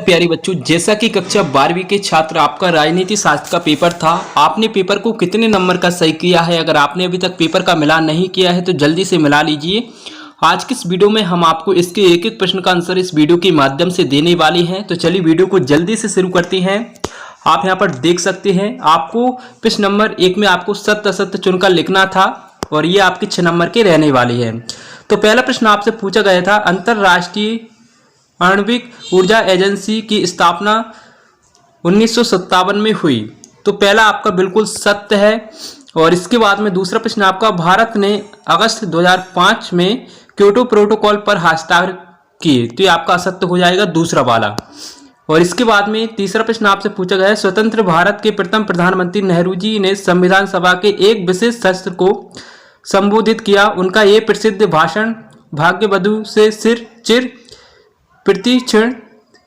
प्यारे बच्चों, जैसा कि कक्षा 12वीं के छात्र आपका राजनीति शास्त्र का पेपर था, आपने पेपर को कितने नंबर का सही किया है? अगर आपने अभी तक पेपर का मिलान नहीं किया है तो जल्दी से मिला लीजिए। आज की इस वीडियो में हम आपको इसके एक एक प्रश्न का आंसर इस वीडियो के माध्यम से देने वाले हैं। तो चलिए वीडियो को जल्दी से शुरू करते हैं। आप यहाँ पर देख सकते हैं, आपको प्रश्न नंबर 1 में आपको सत्य असत्य चुनकर लिखना था और ये आपके 6 नंबर के रहने वाले हैं। तो पहला प्रश्न आपसे पूछा गया था, अंतरराष्ट्रीय आणविक ऊर्जा एजेंसी की स्थापना 1957 में हुई। तो पहला आपका बिल्कुल सत्य है। और इसके बाद में दूसरा प्रश्न आपका, भारत ने अगस्त 2005 में क्योटो प्रोटोकॉल पर हस्ताक्षर किए। तो ये आपका असत्य हो जाएगा, दूसरा वाला। और इसके बाद में तीसरा प्रश्न आपसे पूछा गया है, स्वतंत्र भारत के प्रथम प्रधानमंत्री नेहरू जी ने संविधान सभा के एक विशेष सत्र को संबोधित किया। उनका ये प्रसिद्ध भाषण भाग्यवधु से सिर चिर प्रतिक्षण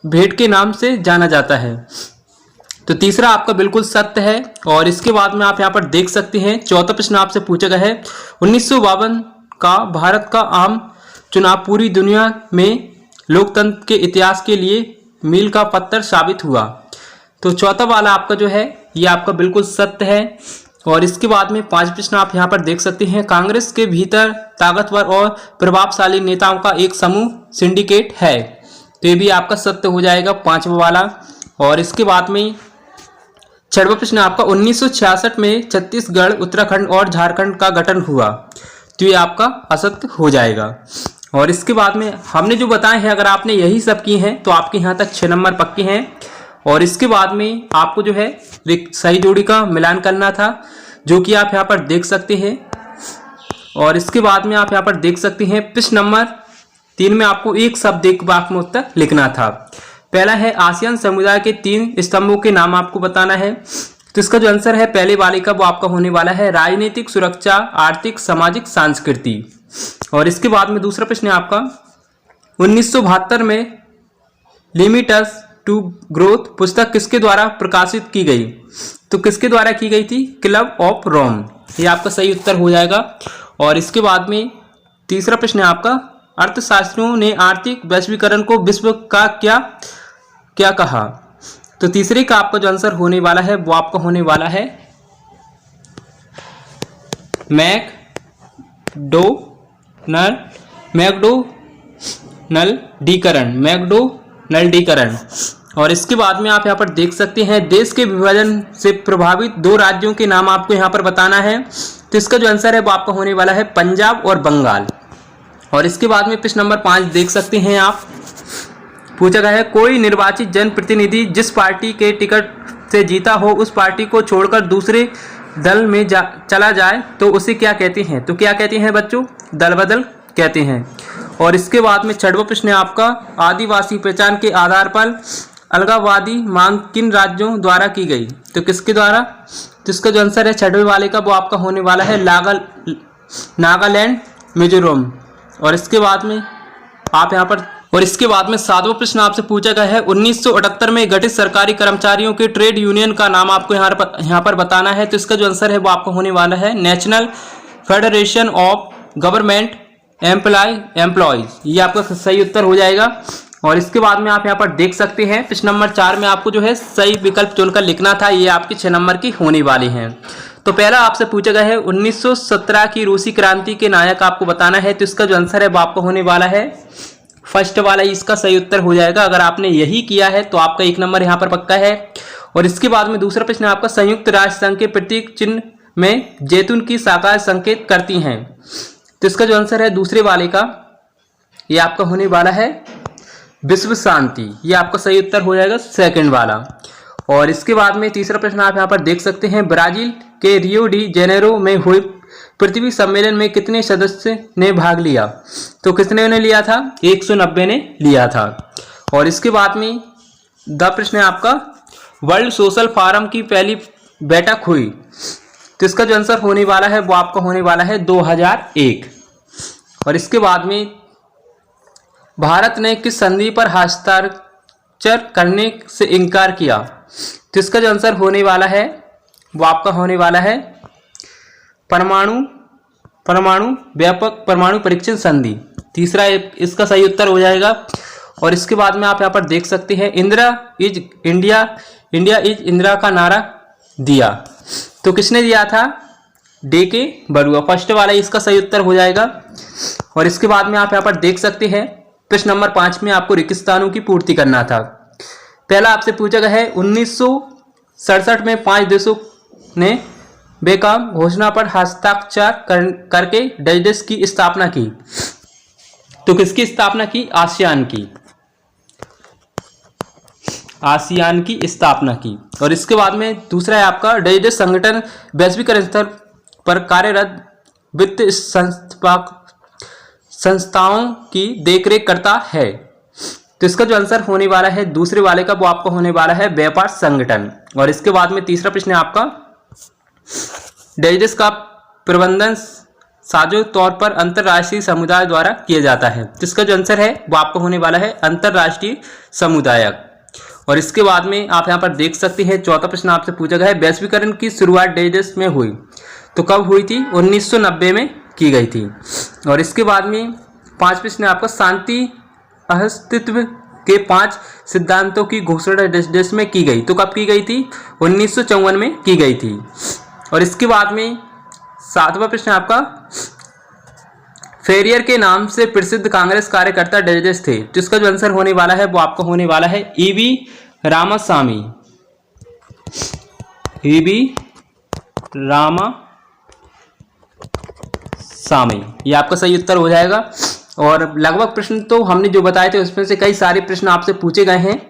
भेंट के नाम से जाना जाता है। तो तीसरा आपका बिल्कुल सत्य है। और इसके बाद में आप यहाँ पर देख सकते हैं, चौथा प्रश्न आपसे पूछा गया है, 1952 का भारत का आम चुनाव पूरी दुनिया में लोकतंत्र के इतिहास के लिए मील का पत्थर साबित हुआ। तो चौथा वाला आपका जो है ये आपका बिल्कुल सत्य है। और इसके बाद में 5 प्रश्न आप यहाँ पर देख सकते हैं, कांग्रेस के भीतर ताकतवर और प्रभावशाली नेताओं का एक समूह सिंडिकेट है। तो ये भी आपका सत्य हो जाएगा, 5वां वाला। और इसके बाद में 6वां प्रश्न आपका, 1966 में छत्तीसगढ़, उत्तराखंड और झारखंड का गठन हुआ। तो ये आपका असत्य हो जाएगा। और इसके बाद में हमने जो बताए हैं, अगर आपने यही सब की हैं तो आपके यहाँ तक 6 नंबर पक्के हैं। और इसके बाद में आपको जो है सही जोड़ी का मिलान करना था, जो कि आप यहाँ पर देख सकते हैं। और इसके बाद में आप यहाँ पर देख सकते हैं, प्रश्न नंबर 3 में आपको एक शब्द एक वाक्य में उत्तर लिखना था। पहला है, आसियान समुदाय के 3 स्तंभों के नाम आपको बताना है। तो इसका जो आंसर है पहले वाले का, वो आपका होने वाला है राजनीतिक, सुरक्षा, आर्थिक, सामाजिक, सांस्कृतिक। और इसके बाद में दूसरा प्रश्न है आपका, 1972 में लिमिट्स टू ग्रोथ पुस्तक किसके द्वारा प्रकाशित की गई? तो किसके द्वारा की गई थी? Club of Rome. ये आपका सही उत्तर हो जाएगा। और इसके बाद में तीसरा प्रश्न है आपका, अर्थशास्त्रियों ने आर्थिक वैश्वीकरण को विश्व का क्या क्या कहा? तो तीसरे का आपका जो आंसर होने वाला है वो आपका होने वाला है मैकडोनल्डीकरण। और इसके बाद में आप यहाँ पर देख सकते हैं, देश के विभाजन से प्रभावित 2 राज्यों के नाम आपको यहाँ पर बताना है। तो इसका जो आंसर है वो आपका होने वाला है पंजाब और बंगाल। और इसके बाद में प्रश्न नंबर 5 देख सकते हैं आप, पूछा गया है, कोई निर्वाचित जनप्रतिनिधि जिस पार्टी के टिकट से जीता हो उस पार्टी को छोड़कर दूसरे दल में चला जाए तो उसे क्या कहते हैं? तो क्या कहते हैं बच्चों? दल बदल कहते हैं। और इसके बाद में 6वां प्रश्न है आपका, आदिवासी पहचान के आधार पर अलगाववादी मांग किन राज्यों द्वारा की गई? तो किसके द्वारा? तो इसका जो आंसर है 6वें वाले का, वो आपका होने वाला है नागालैंड, मिजोरम। और इसके बाद में आप यहाँ पर, और इसके बाद में 7वां प्रश्न आपसे पूछा गया है, 1978 में गठित सरकारी कर्मचारियों के ट्रेड यूनियन का नाम आपको यहाँ पर बताना है। तो इसका जो आंसर है वो आपको होने वाला है national federation of government employees. ये आपका सही उत्तर हो जाएगा। और इसके बाद में आप यहाँ पर देख सकते हैं, प्रश्न नंबर 4 में आपको जो है सही विकल्प चुनकर लिखना था। ये आपके 6 नंबर की होने वाले हैं। तो पहला आपसे पूछा गया है, 1917 की रूसी क्रांति के नायक आपको बताना है। तो इसका जो आंसर है वो आपको होने वाला है फर्स्ट वाला, इसका सही उत्तर हो जाएगा। अगर आपने यही किया है तो आपका 1 नंबर यहाँ पर पक्का है। और इसके बाद में दूसरा प्रश्न आपका, संयुक्त राष्ट्र संघ के प्रतीक चिन्ह में जैतून की शाखा संकेत करती हैं। तो इसका जो आंसर है दूसरे वाले का, ये आपका होने वाला है विश्व शांति। ये आपका सही उत्तर हो जाएगा 2nd वाला। और इसके बाद में तीसरा प्रश्न आप यहाँ पर देख सकते हैं, ब्राजील के रियो डी जेनेरो में हुए पृथ्वी सम्मेलन में कितने सदस्य ने भाग लिया? तो कितने ने लिया था? 190 ने लिया था। और इसके बाद में प्रश्न है आपका, वर्ल्ड सोशल फोरम की पहली बैठक हुई। तो इसका जो आंसर होने वाला है वो आपका होने वाला है 2001। और इसके बाद में भारत ने किस संधि पर हस्ताक्षर करने से इनकार किया? तो इसका जो आंसर होने वाला है वो आपका होने वाला है परमाणु व्यापक परमाणु परीक्षण संधि। तीसरा इसका सही उत्तर हो जाएगा। और इसके बाद में आप यहाँ पर देख सकते हैं Indira is India, India is Indira का नारा दिया, तो किसने दिया था? DK बरुआ। फर्स्ट वाला इसका सही उत्तर हो जाएगा। और इसके बाद में आप यहाँ पर देख सकते हैं प्रश्न नंबर 5 में आपको रिक्तस्थानों की पूर्ति करना था। पहला आपसे पूछा गया है 1967 में 5 देशों ने बेकाम घोषणा पर हस्ताक्षर करके डच की स्थापना की, तो किसकी स्थापना की? आसियान की, आसियान की स्थापना की। और इसके बाद में दूसरा है आपका डच संगठन वैश्विक स्तर पर कार्यरत वित्त संस्थाओं की देखरेख करता है, तो इसका जो आंसर होने वाला है दूसरे वाले का वो आपका होने वाला है व्यापार संगठन। और इसके बाद में तीसरा प्रश्न है आपका डच का प्रबंधन साझा तौर पर अंतर्राष्ट्रीय समुदाय द्वारा किया जाता है, तो इसका जो आंसर है वो आपका होने वाला है अंतर्राष्ट्रीय समुदाय। और इसके बाद में आप यहाँ पर देख सकते हैं चौथा प्रश्न आपसे पूछा गया है वैश्वीकरण की शुरुआत डच में हुई, तो कब हुई थी? 1990 में की गई थी। और इसके बाद में 5 प्रश्न आपका शांति अस्तित्व के 5 सिद्धांतों की घोषणा डच में की गई, तो कब की गई थी? 1954 में की गई थी। और इसके बाद में 7वां प्रश्न आपका फेरियर के नाम से प्रसिद्ध कांग्रेस कार्यकर्ता डच थे, तो इसका जो आंसर होने वाला है वो आपका होने वाला है EV रामासामी, EV रामासामी, ये आपका सही उत्तर हो जाएगा। और लगभग प्रश्न तो हमने जो बताए थे उसमें से कई सारे प्रश्न आपसे पूछे गए हैं,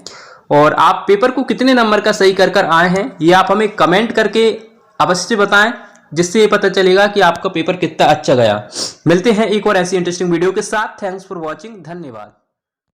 और आप पेपर को कितने नंबर का सही कर आए हैं ये आप हमें कमेंट करके अवश्य बताएं, जिससे ये पता चलेगा कि आपका पेपर कितना अच्छा गया। मिलते हैं एक और ऐसी इंटरेस्टिंग वीडियो के साथ। थैंक्स फॉर वॉचिंग, धन्यवाद।